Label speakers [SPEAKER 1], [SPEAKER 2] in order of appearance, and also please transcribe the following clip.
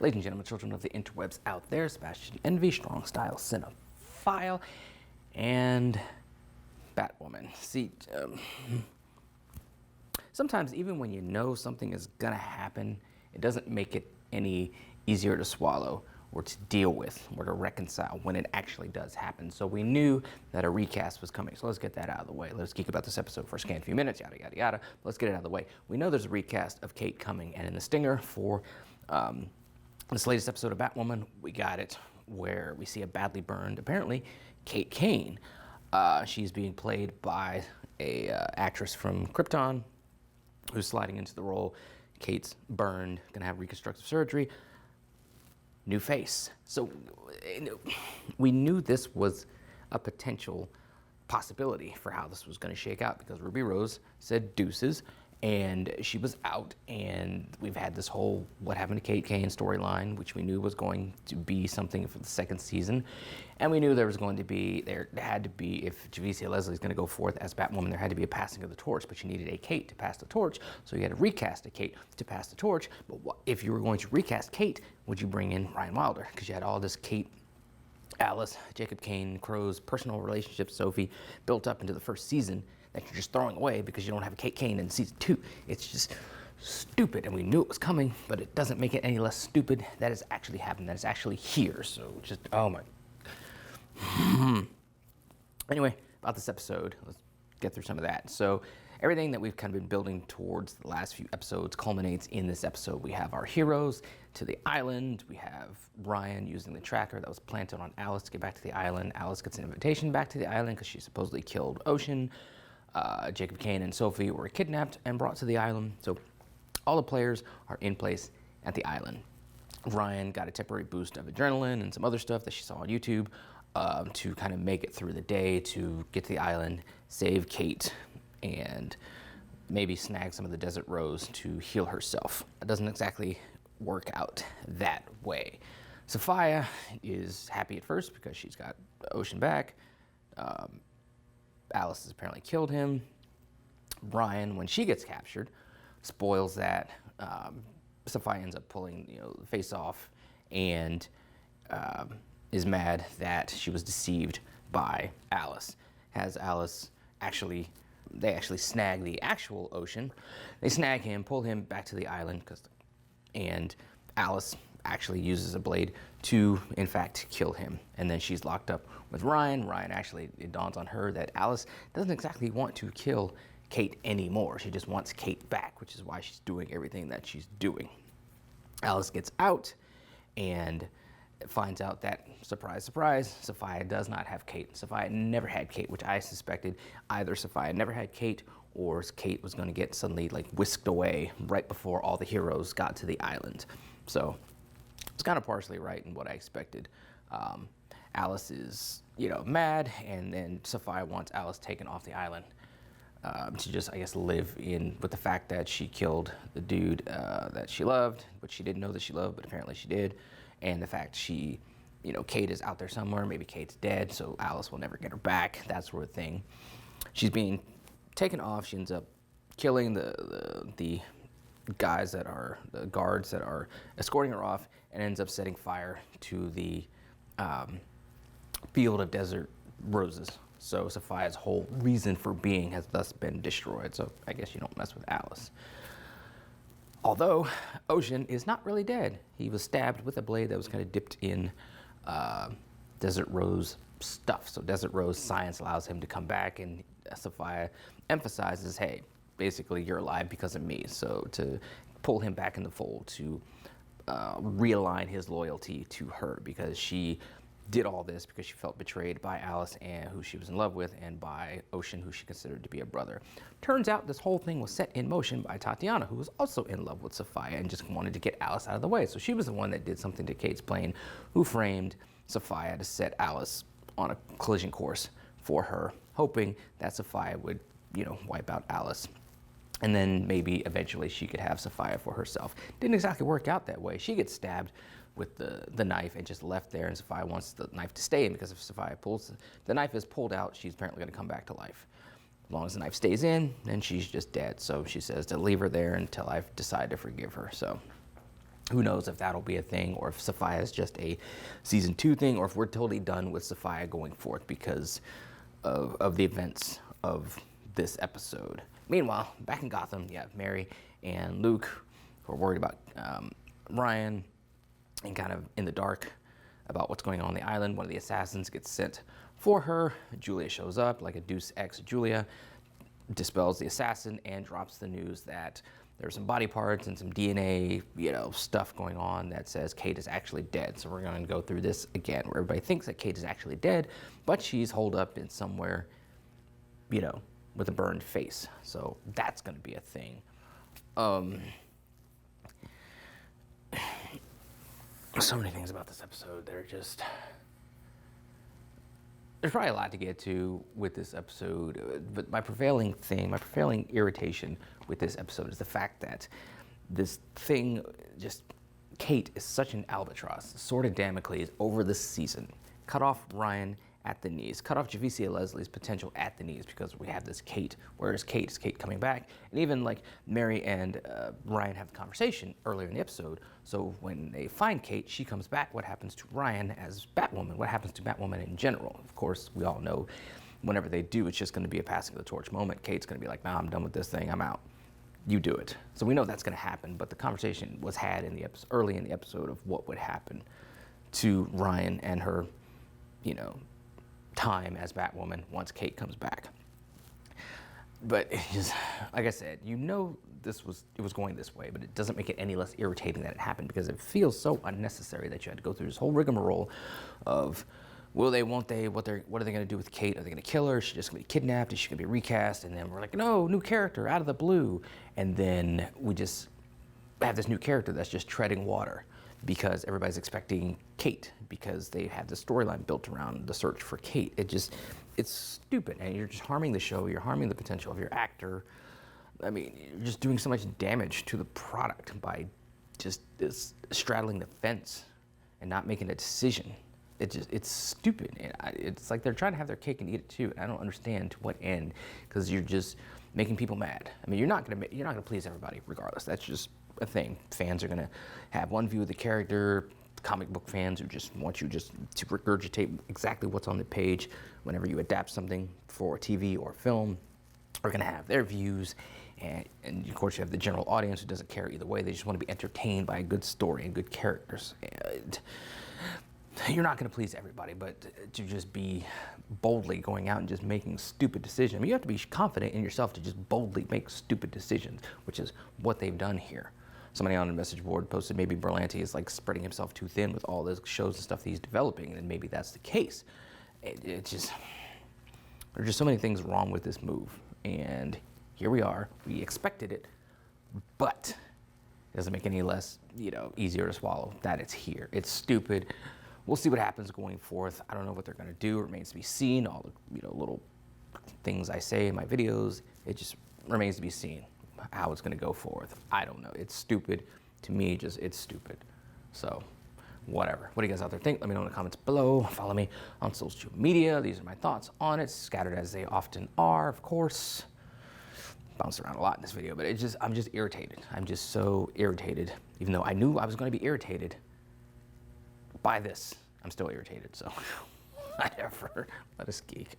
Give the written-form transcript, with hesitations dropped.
[SPEAKER 1] Ladies and gentlemen, children of the interwebs out there, Sebastian Envy, Strong Style Cinephile, and Batwoman. See, sometimes even when you know something is gonna happen, it doesn't make it any easier to swallow or to deal with or to reconcile when it actually does happen. So we knew that a recast was coming. So let's get that out of the way. Let's geek about this episode for a scant few minutes, yada, yada, yada. Let's get it out of the way. We know there's a recast of Kate coming, and in the stinger for this latest episode of Batwoman, we got it where we see a badly burned, apparently, Kane. She's being played by a actress from Krypton who's sliding into the role. Kate's burned, gonna have reconstructive surgery. New face. So we knew this was a potential possibility for how this was going to shake out because Ruby Rose said deuces and she was out, and we've had this whole what happened to Kate Kane storyline, which we knew was going to be something for the second season, and we knew there had to be, if Javicia Leslie's going to go forth as Batwoman, there had to be a passing of the torch, but you needed a Kate to pass the torch, so you had to recast a Kate to pass the torch. But if you were going to recast Kate, would you bring in Ryan Wilder? Because you had all this Kate, Alice, Jacob Kane, Crow's personal relationship, Sophie, built up into the first season that you're just throwing away because you don't have a Kate Kane in season 2. It's just stupid, and we knew it was coming, but it doesn't make it any less stupid that it's actually happened, that it's actually here. So just, oh my. Anyway, about this episode, let's get through some of that. So everything that we've kind of been building towards the last few episodes culminates in this episode. We have our heroes to the island. We have Ryan using the tracker that was planted on Alice to get back to the island. Alice gets an invitation back to the island because she supposedly killed Ocean. Jacob Kane and Sophie were kidnapped and brought to the island. So all the players are in place at the island. Ryan got a temporary boost of adrenaline and some other stuff that she saw on YouTube to kind of make it through the day, to get to the island, save Kate, and maybe snag some of the Desert Rose to heal herself. It doesn't exactly work out that way. Sophia is happy at first because she's got Ocean back. Alice has apparently killed him. Ryan, when she gets captured, spoils that. Sophia ends up pulling the face off and is mad that she was deceived by Alice. Has Alice they actually snag the actual Ocean. They snag him, pull him back to the island, and Alice actually uses a blade to, in fact, kill him. And then she's locked up with Ryan. Ryan actually, it dawns on her that Alice doesn't exactly want to kill Kate anymore. She just wants Kate back, which is why she's doing everything that she's doing. Alice gets out and finds out that, surprise, surprise, Sophia does not have Kate. Sophia never had Kate, which I suspected either Sophia never had Kate or Kate was going to get suddenly whisked away right before all the heroes got to the island. So it's kind of partially right in what I expected. Alice is, mad, and then Sophia wants Alice taken off the island to just, I guess, live with the fact that she killed the dude that she loved, but she didn't know that she loved, but apparently she did. And the fact Kate is out there somewhere, maybe Kate's dead, so Alice will never get her back, that sort of thing. She's being taken off. She ends up killing the guys that are the guards that are escorting her off, and ends up setting fire to the field of Desert Roses. So Sophia's whole reason for being has thus been destroyed. So I guess you don't mess with Alice. Although Ocean is not really dead. He was stabbed with a blade that was kind of dipped in Desert Rose stuff. So Desert Rose science allows him to come back, and Sophia emphasizes, hey, basically you're alive because of me. So to pull him back in the fold, to realign his loyalty to her, because she did all this because she felt betrayed by Alice, and who she was in love with, and by Ocean, who she considered to be a brother. Turns out this whole thing was set in motion by Tatiana, who was also in love with Sophia and just wanted to get Alice out of the way. So she was the one that did something to Kate's plane, who framed Sophia to set Alice on a collision course for her, hoping that Sophia would, wipe out Alice. And then maybe eventually she could have Sophia for herself. Didn't exactly work out that way. She gets stabbed with the knife and just left there, and Sophia wants the knife to stay in, because if Sophia the knife is pulled out, she's apparently going to come back to life. As long as the knife stays in, then she's just dead. So she says to leave her there until I decide to forgive her. So Who knows if that'll be a thing, or if Sophia is just a season 2 thing, or if we're totally done with Sophia going forth because of the events of this episode. Meanwhile, back in Gotham, yeah, Mary and Luke are worried about Ryan and kind of in the dark about what's going on the island. One of the assassins gets sent for her. Julia shows up like a Deus Ex Julia, dispels the assassin, and drops the news that there's some body parts and some DNA, stuff going on that says Kate is actually dead. So we're going to go through this again, where everybody thinks that Kate is actually dead, but she's holed up in somewhere, with a burned face. So that's going to be a thing. So many things about this episode. There's probably a lot to get to with this episode, but my prevailing irritation with this episode is the fact that this thing, Kate is such an albatross. The sword of Damocles over this season. Cut off Ryan at the knees. Cut off Javicia Leslie's potential at the knees because we have this Kate. Where is Kate? Is Kate coming back? And even like Mary and Ryan have the conversation earlier in the episode. So when they find Kate, she comes back. What happens to Ryan as Batwoman? What happens to Batwoman in general? Of course, we all know whenever they do, it's just going to be a passing of the torch moment. Kate's going to be like, nah, I'm done with this thing. I'm out. You do it. So we know that's going to happen. But the conversation was had in the episode, early in the episode, of what would happen to Ryan and her, time as Batwoman once Kate comes back. But it just, like I said, it was going this way, but it doesn't make it any less irritating that it happened, because it feels so unnecessary that you had to go through this whole rigmarole of will they, won't they, what are they going to do with Kate? Are they going to kill her? Is she just going to be kidnapped? Is she going to be recast? And then we're like, no, new character out of the blue. And then we just have this new character that's just treading water, because everybody's expecting Kate, because they have the storyline built around the search for Kate. It's stupid, and you're just harming the show. You're harming the potential of your actor. I mean, you're just doing so much damage to the product by just straddling the fence and not making a decision. It's stupid. And it's like they're trying to have their cake and eat it too. And I don't understand to what end, because you're just making people mad. I mean, you're not gonna please everybody regardless. That's just a thing. Fans are gonna have one view of the character. Comic book fans who just want you to regurgitate exactly what's on the page whenever you adapt something for TV or film are gonna have their views. And of course you have the general audience who doesn't care either way. They just want to be entertained by a good story and good characters. And you're not gonna please everybody, but to just be boldly going out and just making stupid decisions. I mean, you have to be confident in yourself to just boldly make stupid decisions, which is what they've done here. Somebody on the message board posted maybe Berlanti is like spreading himself too thin with all the shows and stuff that he's developing, and maybe that's the case. There's just so many things wrong with this move, and here we are. We expected it, but it doesn't make any less, easier to swallow that it's here. It's stupid. We'll see what happens going forth. I don't know what they're going to do. It remains to be seen. All the little things I say in my videos, it just remains to be seen how it's going to go forth. I don't know. It's stupid. To me, it's stupid. So, whatever. What do you guys out there think? Let me know in the comments below. Follow me on social media. These are my thoughts on it, scattered as they often are, of course. Bounced around a lot in this video, but I'm just irritated. I'm just so irritated. Even though I knew I was going to be irritated by this, I'm still irritated. So, whatever. Let us geek.